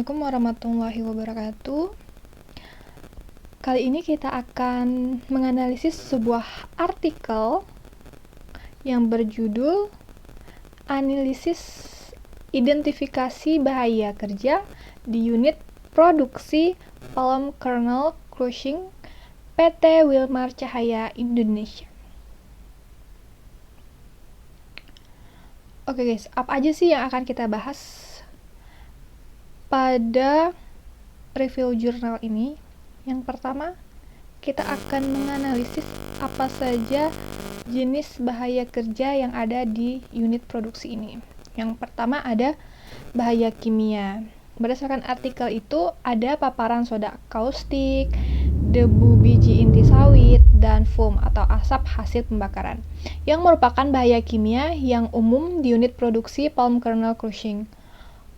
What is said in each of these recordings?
Assalamualaikum warahmatullahi wabarakatuh. Kali ini kita akan menganalisis sebuah artikel yang berjudul Analisis Identifikasi Bahaya Kerja di Unit Produksi Palm Kernel Crushing PT Wilmar Cahaya Indonesia. Oke guys, apa aja sih yang akan kita bahas pada review jurnal ini? Yang pertama, kita akan menganalisis apa saja jenis bahaya kerja yang ada di unit produksi ini. Yang pertama ada bahaya kimia. Berdasarkan artikel itu ada paparan soda kaustik, debu biji inti sawit, dan foam atau asap hasil pembakaran yang merupakan bahaya kimia yang umum di unit produksi palm kernel crushing.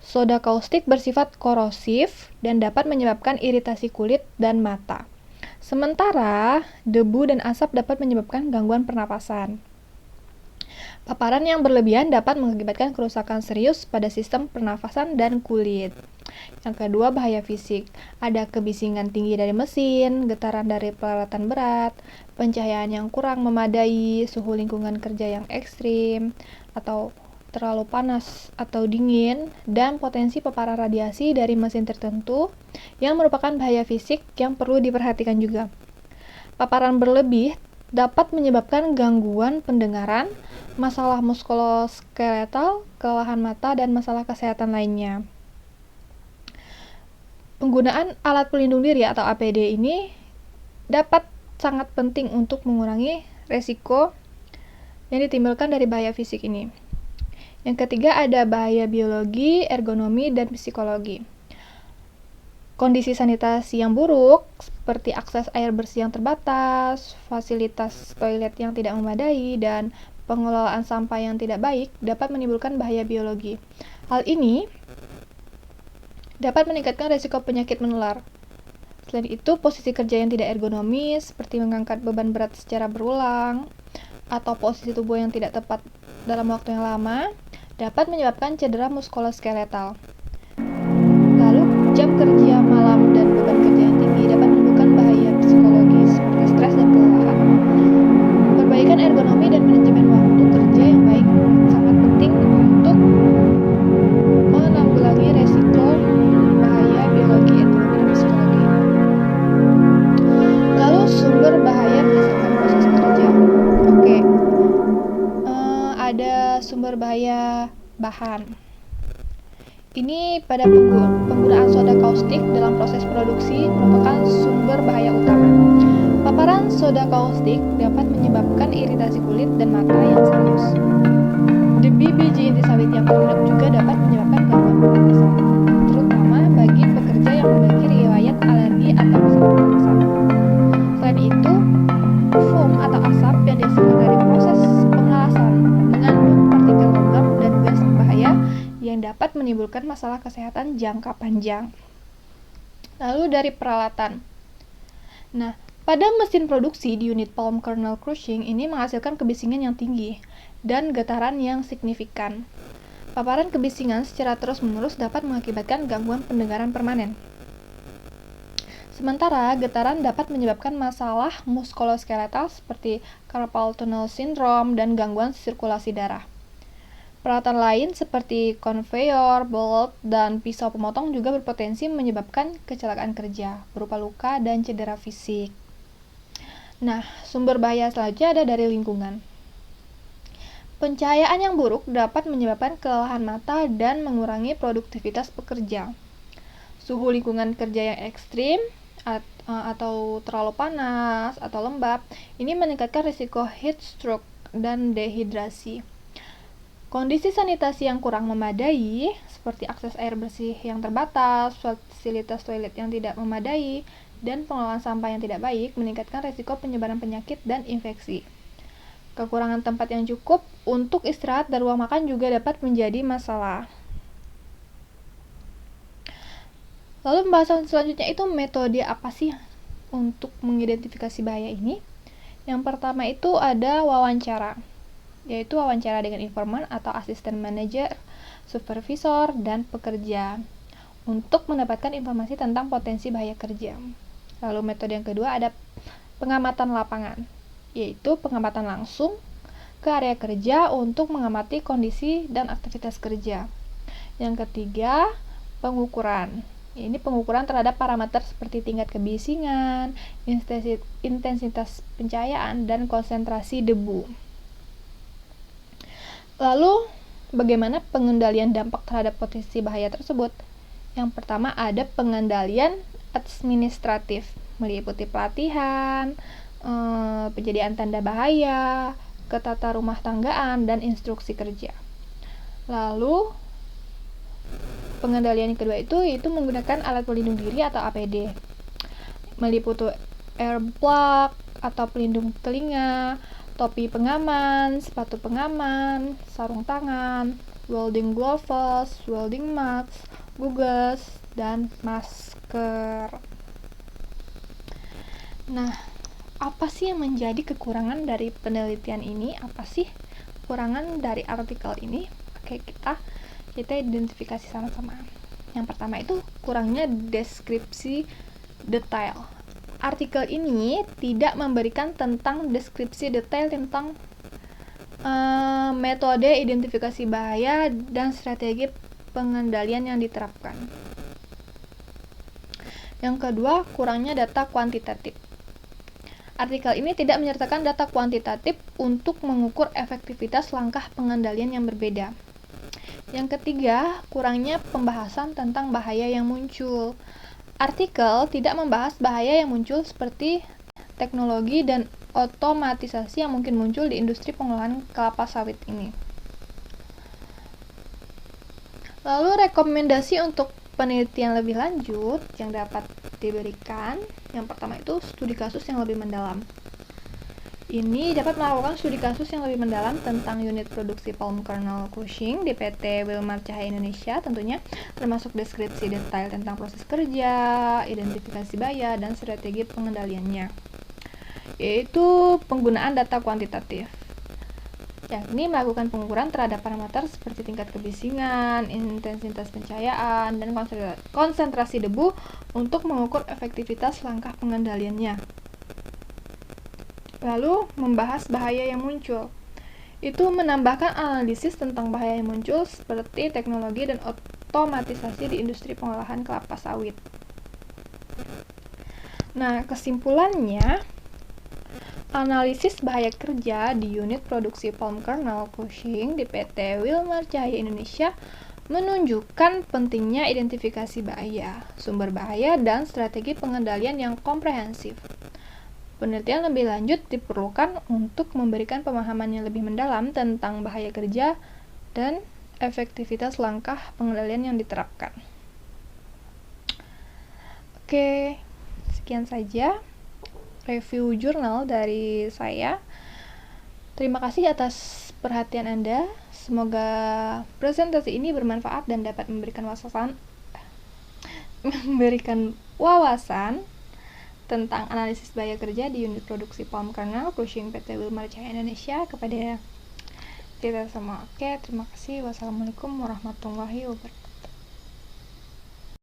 Soda kaustik bersifat korosif dan dapat menyebabkan iritasi kulit dan mata. Sementara, debu dan asap dapat menyebabkan gangguan pernapasan. Paparan yang berlebihan dapat mengakibatkan kerusakan serius pada sistem pernafasan dan kulit. Yang kedua, bahaya fisik. Ada kebisingan tinggi dari mesin, getaran dari peralatan berat, pencahayaan yang kurang memadai, suhu lingkungan kerja yang ekstrim, atau terlalu panas atau dingin, dan potensi paparan radiasi dari mesin tertentu yang merupakan bahaya fisik yang perlu diperhatikan juga. Paparan berlebih dapat menyebabkan gangguan pendengaran, masalah muskuloskeletal, kelelahan mata, dan masalah kesehatan lainnya. Penggunaan alat pelindung diri atau APD ini dapat sangat penting untuk mengurangi resiko yang ditimbulkan dari bahaya fisik ini. Yang ketiga ada bahaya biologi, ergonomi, dan psikologi. Kondisi sanitasi yang buruk, seperti akses air bersih yang terbatas, fasilitas toilet yang tidak memadai, dan pengelolaan sampah yang tidak baik dapat menimbulkan bahaya biologi. Hal ini dapat meningkatkan risiko penyakit menular. Selain itu, posisi kerja yang tidak ergonomis, seperti mengangkat beban berat secara berulang, atau posisi tubuh yang tidak tepat dalam waktu yang lama, dapat menyebabkan cedera muskuloskeletal. Lalu, jam kerja malam dan beban kerja yang tinggi dapat menimbulkan bahaya psikologis seperti stres dan kelelahan. Perbaikan ergonomi dan manajemen waktu kerja yang baik sangat penting untuk menanggulangi resiko bahaya biologi, ergonomi, dan psikologi. Lalu, sumber bahaya berdasarkan proses kerja. Oke. Ada sumber bahaya bahan. Ini pada penggunaan soda kaustik dalam proses produksi merupakan sumber bahaya utama. Paparan soda kaustik dapat menyebabkan iritasi kulit dan mata yang serius. Debu biji inti sawit yang berlebih juga dapat menyebabkan gangguan pernapasan, terutama bagi pekerja yang memiliki riwayat alergi atau masalah pernapasan. Selain itu, foam atau asap yang dihasilkan dari proses pengelasan mengandung partikel logam dan gas berbahaya yang dapat menimbulkan masalah kesehatan jangka panjang. Lalu dari peralatan. Nah, pada mesin produksi di unit palm kernel crushing ini menghasilkan kebisingan yang tinggi dan getaran yang signifikan. Paparan kebisingan secara terus-menerus dapat mengakibatkan gangguan pendengaran permanen. Sementara, getaran dapat menyebabkan masalah muskuloskeletal seperti carpal tunnel syndrome dan gangguan sirkulasi darah. Peralatan lain seperti konveyor, bolt, dan pisau pemotong juga berpotensi menyebabkan kecelakaan kerja, berupa luka dan cedera fisik. Nah, sumber bahaya selanjutnya ada dari lingkungan. Pencahayaan yang buruk dapat menyebabkan kelelahan mata dan mengurangi produktivitas pekerja. Suhu lingkungan kerja yang ekstrim atau terlalu panas atau lembab ini meningkatkan risiko heat stroke dan dehidrasi. Kondisi sanitasi yang kurang memadai seperti akses air bersih yang terbatas, fasilitas toilet yang tidak memadai, dan pengelolaan sampah yang tidak baik meningkatkan risiko penyebaran penyakit dan infeksi. Kekurangan tempat yang cukup untuk istirahat dan ruang makan juga dapat menjadi masalah. Lalu pembahasan selanjutnya itu metode apa sih untuk mengidentifikasi bahaya ini? Yang pertama itu ada wawancara, yaitu wawancara dengan informan atau asisten manajer, supervisor, dan pekerja. untuk mendapatkan informasi tentang potensi bahaya kerja. Lalu metode yang kedua ada pengamatan lapangan, yaitu pengamatan langsung ke area kerja untuk mengamati kondisi dan aktivitas kerja. Yang ketiga, pengukuran. Ini pengukuran terhadap parameter seperti tingkat kebisingan, intensitas pencahayaan, dan konsentrasi debu. Lalu, bagaimana pengendalian dampak terhadap potensi bahaya tersebut? Yang pertama ada pengendalian administratif, meliputi pelatihan, penyediaan tanda bahaya, ketata rumah tanggaan, dan instruksi kerja. Lalu, pengendalian yang kedua itu menggunakan alat pelindung diri atau APD, meliputi earplug atau pelindung telinga, topi pengaman, sepatu pengaman, sarung tangan, welding gloves, welding mask, gugus, dan masker. Nah, apa sih yang menjadi kekurangan dari penelitian ini? Apa sih kekurangan dari artikel ini? Oke, kita identifikasi sama-sama. Yang pertama itu kurangnya deskripsi detail. Artikel ini tidak memberikan tentang deskripsi detail tentang metode identifikasi bahaya dan strategi pengendalian yang diterapkan. Yang kedua, kurangnya data kuantitatif. Artikel ini tidak menyertakan data kuantitatif untuk mengukur efektivitas langkah pengendalian yang berbeda. Yang ketiga, kurangnya pembahasan tentang bahaya yang muncul. Artikel tidak membahas bahaya yang muncul seperti teknologi dan otomatisasi yang mungkin muncul di industri pengolahan kelapa sawit ini. Lalu rekomendasi untuk penelitian lebih lanjut yang dapat diberikan, yang pertama itu studi kasus yang lebih mendalam. Ini dapat melakukan studi kasus yang lebih mendalam tentang unit produksi palm kernel crushing di PT Wilmar Cahaya Indonesia, tentunya termasuk deskripsi detail tentang proses kerja, identifikasi bahaya, dan strategi pengendaliannya, yaitu penggunaan data kuantitatif, yakni melakukan pengukuran terhadap parameter seperti tingkat kebisingan, intensitas pencahayaan, dan konsentrasi debu untuk mengukur efektivitas langkah pengendaliannya. Lalu, membahas bahaya yang muncul. Itu menambahkan analisis tentang bahaya yang muncul seperti teknologi dan otomatisasi di industri pengolahan kelapa sawit. Nah, kesimpulannya, analisis bahaya kerja di unit produksi palm kernel crushing di PT Wilmar Cahaya Indonesia menunjukkan pentingnya identifikasi bahaya, sumber bahaya, dan strategi pengendalian yang komprehensif. Penelitian lebih lanjut diperlukan untuk memberikan pemahaman yang lebih mendalam tentang bahaya kerja dan efektivitas langkah pengendalian yang diterapkan. Oke, sekian saja review jurnal dari saya. Terima kasih atas perhatian Anda. Semoga presentasi ini bermanfaat dan dapat memberikan wawasan tentang analisis bahaya kerja di unit produksi palm kernel crushing PT Wilmar Cahaya Indonesia kepada kita semua. Oke, terima kasih. Wassalamualaikum warahmatullahi wabarakatuh.